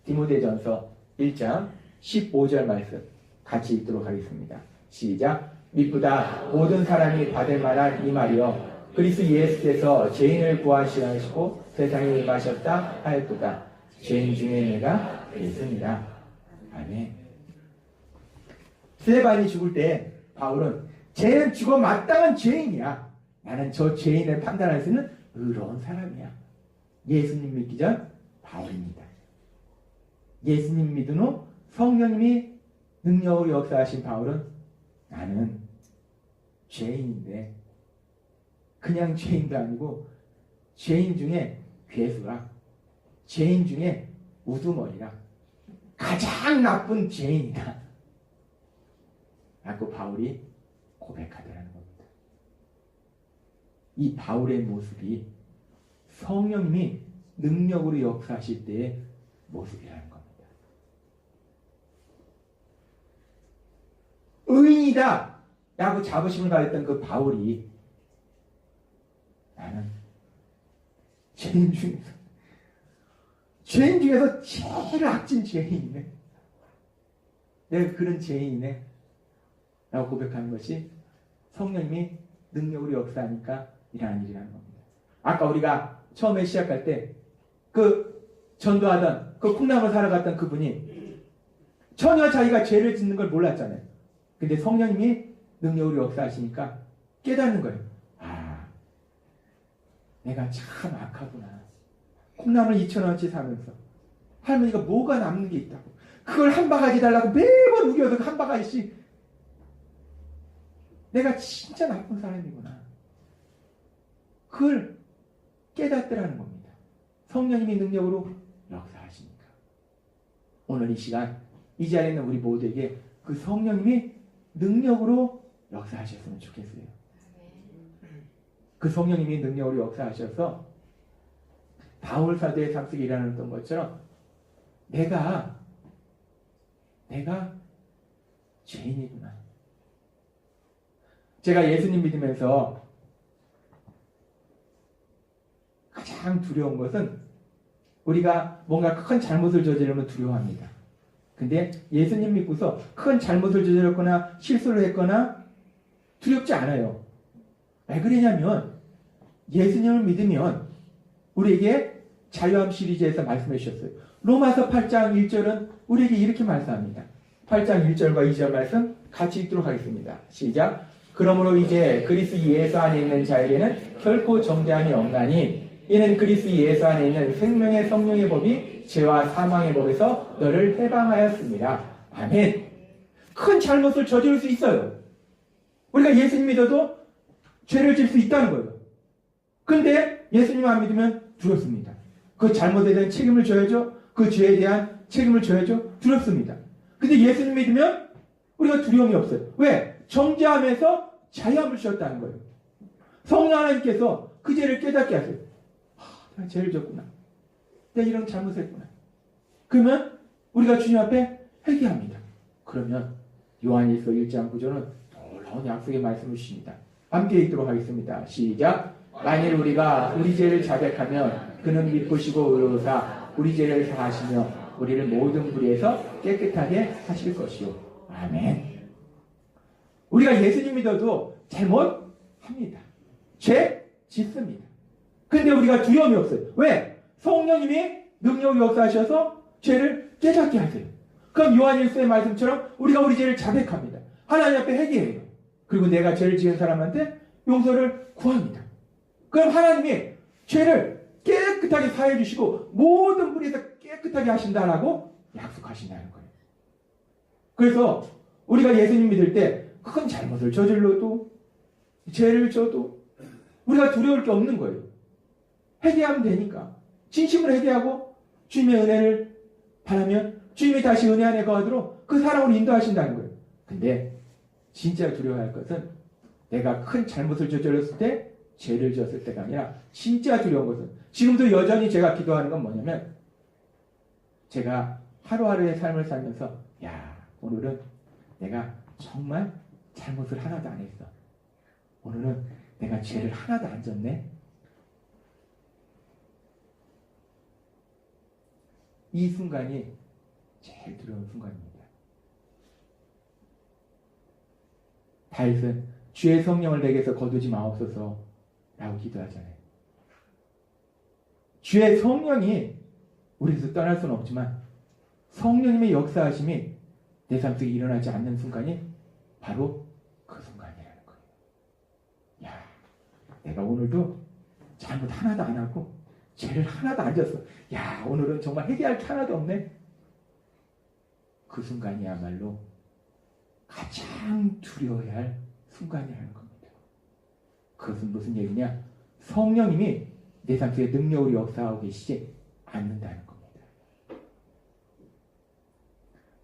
디모데전서 1장 15절 말씀 같이 읽도록 하겠습니다. 시작. 미쁘다 모든 사람이 받을 만한 이 말이여 그리스도 예수께서 죄인을 구하시고 세상에 임하셨다 하였도다. 죄인 중에 내가 예수니라. 아멘. 스데반이 죽을 때 바울은 쟤는 죽어 마땅한 죄인이야. 나는 저 죄인을 판단할 수 있는 의로운 사람이야. 예수님 믿기 전 바울입니다. 예수님 믿은 후 성령님이 능력으로 역사하신 바울은 나는 죄인인데 그냥 죄인도 아니고 죄인 중에 괴수라, 죄인 중에 우두머리라, 가장 나쁜 죄인이다 라고 바울이 고백하더라는 겁니다. 이 바울의 모습이 성령님이 능력으로 역사하실 때의 모습이라는 겁니다. 의인이다 라고 자부심을 가졌던 그 바울이 나는 죄인 중에서 제일 악진 죄인이네. 내가 그런 죄인이네 라고 고백하는 것이 성령님이 능력으로 역사하니까 일어나는 일이라는 겁니다. 아까 우리가 처음에 시작할 때 그 전도하던 그 콩나물 사러 갔던 그분이 전혀 자기가 죄를 짓는 걸 몰랐잖아요. 근데 성령님이 능력으로 역사하시니까 깨닫는 거예요. 아, 내가 참 악하구나. 콩나물 2,000원어치 사면서 할머니가 뭐가 남는 게 있다고 그걸 한 바가지 달라고 매번 우겨서 한 바가지씩. 내가 진짜 나쁜 사람이구나. 그걸 깨닫더라는 겁니다. 성령님이 능력으로 역사하시니까. 오늘 이 시간 이 자리에 있는 우리 모두에게 그 성령님이 능력으로 역사하셨으면 좋겠어요. 그 성령님이 능력으로 역사하셔서 바울 사도의 삶 속에 일어났던 것처럼 내가 죄인이구나. 제가 예수님 믿으면서 가장 두려운 것은 우리가 뭔가 큰 잘못을 저지르면 두려워합니다. 근데 예수님 믿고서 큰 잘못을 저질렀거나 실수를 했거나 두렵지 않아요. 왜 그러냐면 예수님을 믿으면 우리에게 자유함 시리즈에서 말씀해 주셨어요. 로마서 8장 1절은 우리에게 이렇게 말씀합니다. 8장 1절과 2절 말씀 같이 읽도록 하겠습니다. 시작. 그러므로 이제 그리스도 예수 안에 있는 자에게는 결코 정죄함이 없나니 이는 그리스도 예수 안에 있는 생명의 성령의 법이 죄와 사망의 법에서 너를 해방하였습니다. 아멘. 큰 잘못을 저지를 수 있어요. 우리가 예수님 믿어도 죄를 질 수 있다는 거예요. 근데 예수님 안 믿으면 두렵습니다. 그 잘못에 대한 책임을 져야죠. 그 죄에 대한 책임을 져야죠. 두렵습니다. 근데 예수님 믿으면 우리가 두려움이 없어요. 왜? 정죄하면서 자유함을 주셨다는 거예요. 성령 하나님께서 그 죄를 깨닫게 하세요. 내가 죄를 졌구나. 내가 이런 잘못했구나. 그러면 우리가 주님 앞에 회개합니다. 그러면 요한일서 1장 9절은 놀라운 약속의 말씀을 주십니다. 함께 읽도록 하겠습니다. 시작. 만일 우리가 우리 죄를 자백하면 그는 믿으시고 의로우사 우리 죄를 사하시며 우리를 모든 불의에서 깨끗하게 하실 것이요. 아멘. 우리가 예수님 믿어도 잘못합니다. 죄 짓습니다. 근데 우리가 두려움이 없어요. 왜? 성령님이 능력이 역사하셔서 죄를 깨닫게 하세요. 그럼 요한일서의 말씀처럼 우리가 우리 죄를 자백합니다. 하나님 앞에 회개해요. 그리고 내가 죄를 지은 사람한테 용서를 구합니다. 그럼 하나님이 죄를 깨끗하게 사해 주시고 모든 불의에서 깨끗하게 하신다라고 약속하신다는 거예요. 그래서 우리가 예수님 믿을 때 큰 잘못을 저질러도 죄를 져도 우리가 두려울 게 없는 거예요. 회개하면 되니까. 진심으로 회개하고 주님의 은혜를 바라면 주님이 다시 은혜 안에 거하도록 그 사랑으로 인도하신다는 거예요. 근데 진짜 두려워할 것은 내가 큰 잘못을 저질렀을 때 죄를 지었을 때가 아니라 진짜 두려운 것은 지금도 여전히 제가 기도하는 건 뭐냐면 제가 하루하루의 삶을 살면서 오늘은 내가 정말 잘못을 하나도 안 했어. 오늘은 내가 죄를 하나도 안 졌네. 이 순간이 제일 두려운 순간입니다. 다윗은 주의 성령을 내게서 거두지 마옵소서 라고 기도하잖아요. 주의 성령이 우리에서 떠날 수는 없지만 성령님의 역사하심이 내 삶 속에 일어나지 않는 순간이 바로 그 순간이라는 거예요. 내가 오늘도 잘못 하나도 안 하고 죄를 하나도 안 졌어. 오늘은 정말 회개할 게 하나도 없네. 그 순간이야말로 가장 두려워야 할 순간이라는 겁니다. 그것은 무슨 얘기냐? 성령님이 내 삶 속에 능력으로 역사하고 계시지 않는다는 겁니다.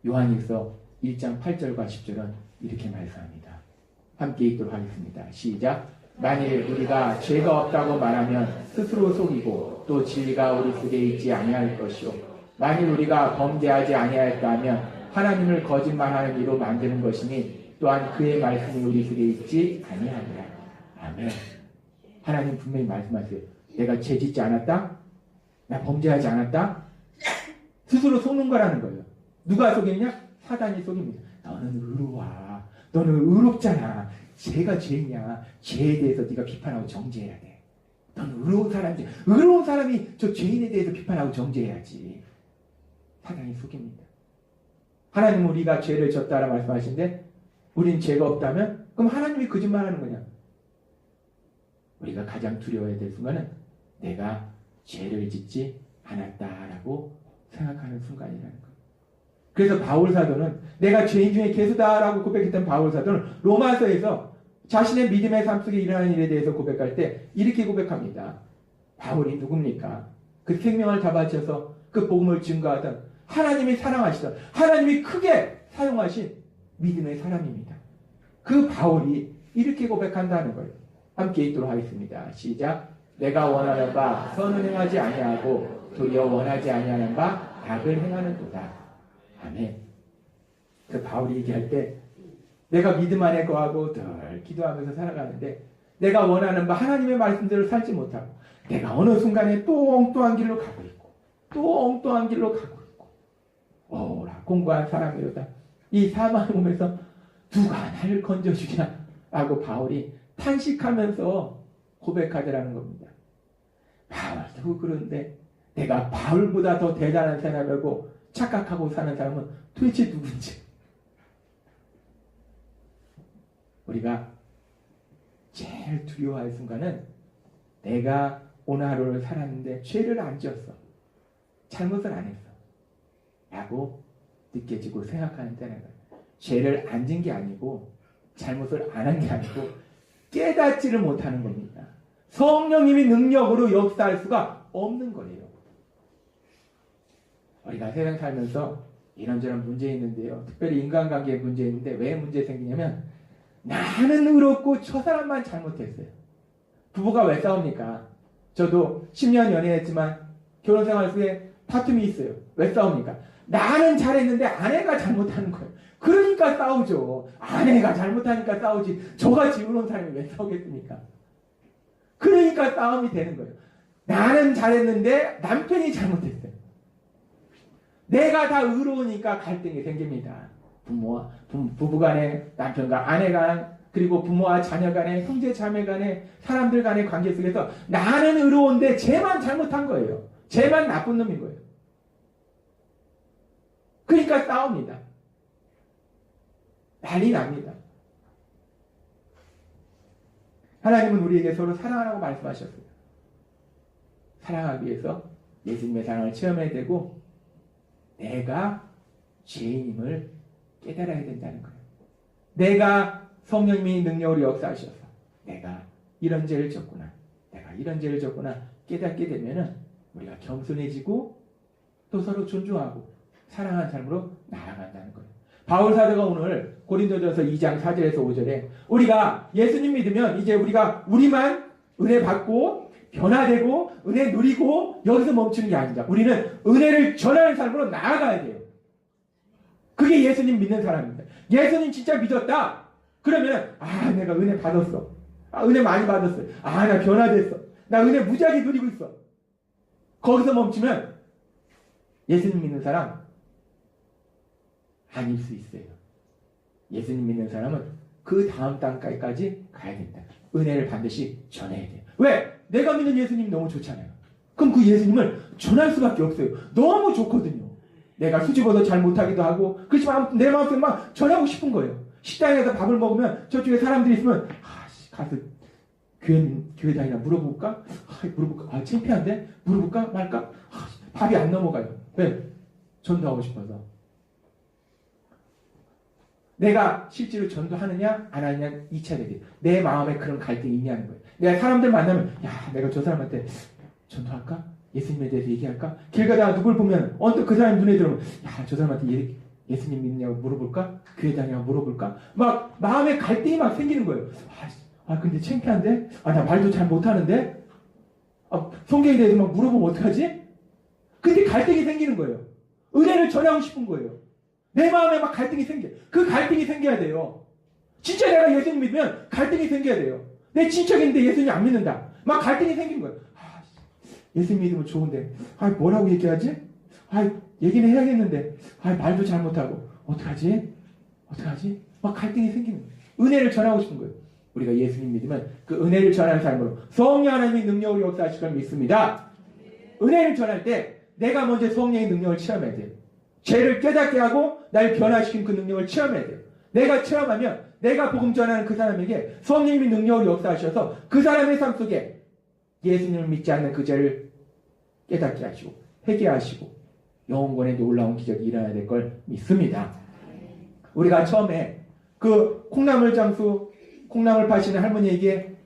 요한일서 1장 8절과 10절은 이렇게 말씀합니다. 함께 읽도록 하겠습니다. 시작. 만일 우리가 죄가 없다고 말하면 스스로 속이고 또 진리가 우리 속에 있지 아니할 것이요 만일 우리가 범죄하지 아니하였다 하면 하나님을 거짓말하는 이로 만드는 것이니 또한 그의 말씀이 우리 속에 있지 아니하리라. 아멘. 하나님 분명히 말씀하세요. 내가 죄 짓지 않았다? 나 범죄하지 않았다? 스스로 속는 거라는 거예요. 누가 속이냐? 사단이 속입니다. 너는 의로워. 너는 의롭잖아. 죄가 죄냐? 죄에 대해서 네가 비판하고 정죄해야 돼. 너는 의로운 사람이지. 의로운 사람이 저 죄인에 대해서 비판하고 정죄해야지. 사단이 속입니다. 하나님은 우리가 죄를 졌다라 말씀하시는데 우린 죄가 없다면 그럼 하나님이 거짓말하는 거냐? 우리가 가장 두려워해야 될 순간은 내가 죄를 짓지 않았다라고 생각하는 순간이라는 거예요. 그래서 바울사도는 내가 죄인 중에 괴수다라고 고백했던 바울사도는 로마서에서 자신의 믿음의 삶 속에 일어나는 일에 대해서 고백할 때 이렇게 고백합니다. 바울이 누굽니까? 그 생명을 다 바쳐서 그 복음을 증거하던 하나님이 사랑하시던 하나님이 크게 사용하신 믿음의 사람입니다. 그 바울이 이렇게 고백한다는 거예요. 함께 읽도록 하겠습니다. 시작. 내가 원하는 바 선을 행하지 아니하고 도리어 원하지 아니하는 바 악을 행하는도다. 아멘. 그 바울이 얘기할 때 내가 믿음 안에 거하고 늘 기도하면서 살아가는데 내가 원하는 바 하나님의 말씀대로 살지 못하고 내가 어느 순간에 또 엉뚱한 길로 가고 있고 또 엉뚱한 길로 가고 있고 오라 공고한 사람이로다. 이 사망의 몸에서 누가 나를 건져주냐 라고 바울이 탄식하면서 고백하더라는 겁니다. 바울도 그런데 내가 바울보다 더 대단한 사람이고 착각하고 사는 사람은 도대체 누군지. 우리가 제일 두려워할 순간은 내가 오늘 하루를 살았는데 죄를 안 지었어. 잘못을 안 했어. 라고 느껴지고 생각하는 때는 죄를 안 진 게 아니고 잘못을 안 한 게 아니고 깨닫지를 못하는 겁니다. 성령님이 능력으로 역사할 수가 없는 거예요. 우리가 세상 살면서 이런저런 문제 있는데요. 특별히 인간관계에 문제 있는데 왜 문제 생기냐면 나는 의롭고 저 사람만 잘못했어요. 부부가 왜 싸웁니까? 저도 10년 연애했지만 결혼 생활 속에 다툼이 있어요. 왜 싸웁니까? 나는 잘했는데 아내가 잘못하는 거예요. 그러니까 싸우죠. 아내가 잘못하니까 싸우지. 저같이 의로운 사람이 왜 싸우겠습니까? 그러니까 싸움이 되는 거예요. 나는 잘했는데 남편이 잘못했어요. 내가 다 의로우니까 갈등이 생깁니다. 부부 간에, 남편과 아내 간, 그리고 부모와 자녀 간에, 형제 자매 간에, 사람들 간의 관계 속에서 나는 의로운데 쟤만 잘못한 거예요. 쟤만 나쁜 놈인 거예요. 그러니까 싸웁니다. 난리 납니다. 하나님은 우리에게 서로 사랑하라고 말씀하셨어요. 사랑하기 위해서 예수님의 사랑을 체험해야 되고 내가 죄인임을 깨달아야 된다는 거예요. 내가 성령님이 능력으로 역사하셔서 내가 이런 죄를 졌구나. 내가 이런 죄를 졌구나. 깨닫게 되면은 우리가 겸손해지고 또 서로 존중하고 사랑하는 삶으로 나아간다는 거예요. 바울 사도가 오늘 고린도전서 2장 4절에서 5절에 우리가 예수님 믿으면 이제 우리가 우리만 은혜 받고 변화되고 은혜 누리고 여기서 멈추는 게 아니다. 우리는 은혜를 전하는 삶으로 나아가야 돼요. 그게 예수님 믿는 사람입니다. 예수님 진짜 믿었다. 그러면 내가 은혜 받았어. 은혜 많이 받았어요. 나 변화됐어. 나 은혜 무지하게 누리고 있어. 거기서 멈추면 예수님 믿는 사람 아닐 수 있어요. 예수님 믿는 사람은 그 다음 단계까지 가야 된다. 은혜를 반드시 전해야 돼요. 왜? 내가 믿는 예수님이 너무 좋잖아요. 그럼 그 예수님을 전할 수밖에 없어요. 너무 좋거든요. 내가 수줍어서 잘 못하기도 하고 그렇지만 내 마음속에 막 전하고 싶은 거예요. 식당에서 밥을 먹으면 저쪽에 사람들이 있으면 가서 교회 다니나 물어볼까? 창피한데? 물어볼까? 말까? 밥이 안 넘어가요. 왜? 전도하고 싶어서. 내가 실제로 전도하느냐 안 하느냐 2차 대결. 내 마음에 그런 갈등이 있냐는 거예요. 내가 사람들 만나면 내가 저 사람한테 전도할까? 예수님에 대해서 얘기할까? 길 가다가 누굴 보면 언뜻 그 사람 눈에 들어오면 저 사람한테 예수님 믿느냐고 물어볼까? 교회 다니냐고 물어볼까? 막 마음에 갈등이 막 생기는 거예요. 근데 창피한데? 나 말도 잘 못하는데? 성경에 대해서 막 물어보면 어떡하지? 근데 갈등이 생기는 거예요. 은혜를 전하고 싶은 거예요. 내 마음에 막 갈등이 생겨요. 그 갈등이 생겨야 돼요. 진짜 내가 예수님 믿으면 갈등이 생겨야 돼요. 내 친척인데 예수님 안 믿는다. 막 갈등이 생기는 거예요. 예수님 믿으면 좋은데 뭐라고 얘기하지? 얘기는 해야겠는데 말도 잘 못하고 어떡하지? 막 갈등이 생기는 거예요. 은혜를 전하고 싶은 거예요. 우리가 예수님 믿으면 그 은혜를 전하는 삶으로 성령 하나님이 능력으로 역사하실 걸 믿습니다. 은혜를 전할 때 내가 먼저 성령의 능력을 체험해야 돼요. 죄를 깨닫게 하고 날 변화시킨 그 능력을 체험해야 돼요. 내가 체험하면 내가 복음 전하는 그 사람에게 성령님이 능력으로 역사하셔서 그 사람의 삶 속에 예수님을 믿지 않는 그 죄를 깨닫게 하시고 회개하시고 영혼권에 놀라운 기적이 일어나야 될 걸 믿습니다. 우리가 처음에 그 콩나물 파시는 할머니에게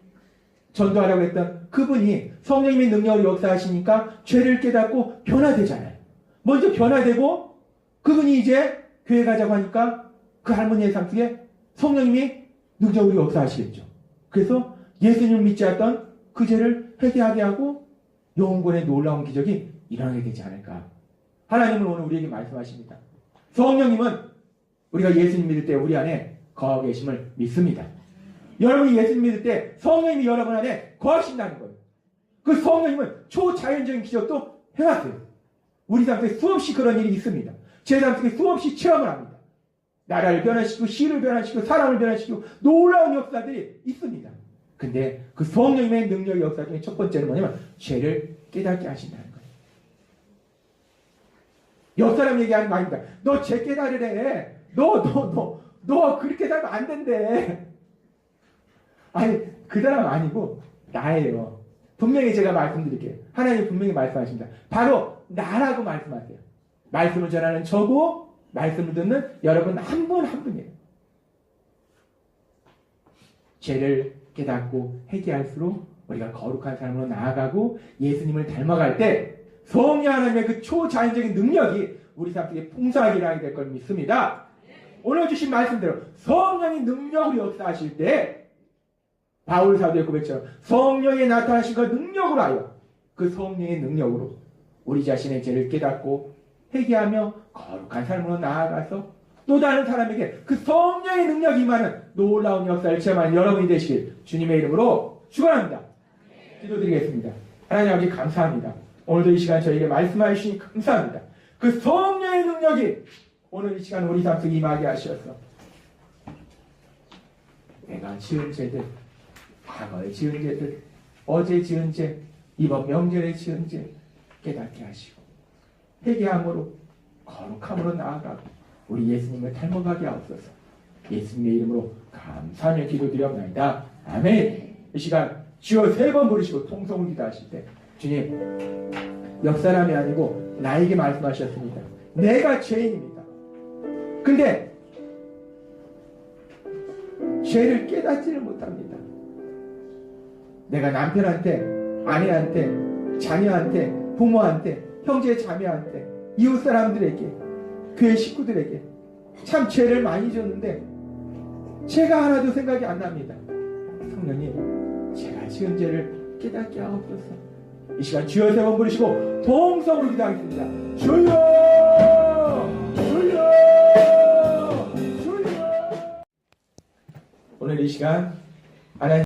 전도하라고 했던 그분이 성령님의 능력으로 역사하시니까 죄를 깨닫고 변화되잖아요. 먼저 변화되고 그분이 이제 교회 가자고 하니까 그 할머니의 삶 속에 성령님이 능력으로 역사하시겠죠. 그래서 예수님을 믿지 않던 그 죄를 회개하게 하고 영혼권의 놀라운 기적이 일어나게 되지 않을까. 하나님은 오늘 우리에게 말씀하십니다. 성령님은 우리가 예수님 믿을 때 우리 안에 거하고 계심을 믿습니다. 여러분이 예수님 믿을 때 성령님이 여러분 안에 거하신다는 거예요. 그 성령님은 초자연적인 기적도 해왔어요. 우리 삶 속에 수없이 그런 일이 있습니다. 제 삶 속에 수없이 체험을 합니다. 나라를 변화시키고 시를 변화시키고 사람을 변화시키고 놀라운 역사들이 있습니다. 근데 그 성령님의 능력의 역사 중에 첫 번째는 뭐냐면 죄를 깨닫게 하신다는 거예요. 옆 사람 얘기하는 거 아닙니다. 너 죄 깨달으래. 너 그렇게 살면 안 된대. 그 사람 아니고 나예요. 분명히 제가 말씀드릴게요. 하나님 분명히 말씀하십니다. 바로 나라고 말씀하세요. 말씀을 전하는 저고 말씀을 듣는 여러분 한 분 한 분이에요. 죄를 깨닫고 회개할수록 우리가 거룩한 삶으로 나아가고 예수님을 닮아갈 때 성령 하나님의 그 초자연적인 능력이 우리 삶 속에 풍성하게 일어나게 될 걸 믿습니다. 오늘 주신 말씀대로 성령이 능력으로 역사하실 때 바울 사도의 고백처럼 성령이 나타나신 그 능력으로 하여 그 성령의 능력으로 우리 자신의 죄를 깨닫고 회개하며 거룩한 삶으로 나아가서 또 다른 사람에게 그 성령의 능력이 임하는 놀라운 역사를 체험하는 여러분이 되시길 주님의 이름으로 축원합니다. 기도드리겠습니다. 하나님 아버지 감사합니다. 오늘도 이 시간 저에게 말씀해 주시니 감사합니다. 그 성령의 능력이 오늘 이 시간 우리 삶 속에 임하게 하셔서 내가 지은 죄들, 과거에 지은 죄들, 어제 지은 죄, 이번 명절에 지은 죄 깨닫게 하시고 회개함으로 거룩함으로 나아가고 우리 예수님을 닮아가게 하옵소서. 예수님의 이름으로 감사하며 기도드렸나이다. 아멘. 이 시간 주여 3번 부르시고 통성을 기도하실 때 주님 옆사람이 아니고 나에게 말씀하셨습니다. 내가 죄인입니다. 근데 죄를 깨닫지를 못합니다. 내가 남편한테, 아내한테, 자녀한테, 부모한테, 형제 자매한테, 이웃 사람들에게, 교회 식구들에게 참 죄를 많이 줬는데 죄가 하나도 생각이 안 납니다. 성령님, 제가 지은 죄를 깨닫게 하옵소서. 이 시간 주여 3번 부르시고 동성으로 기도하겠습니다. 주여! 주여! 주여! 오늘 이 시간 하나님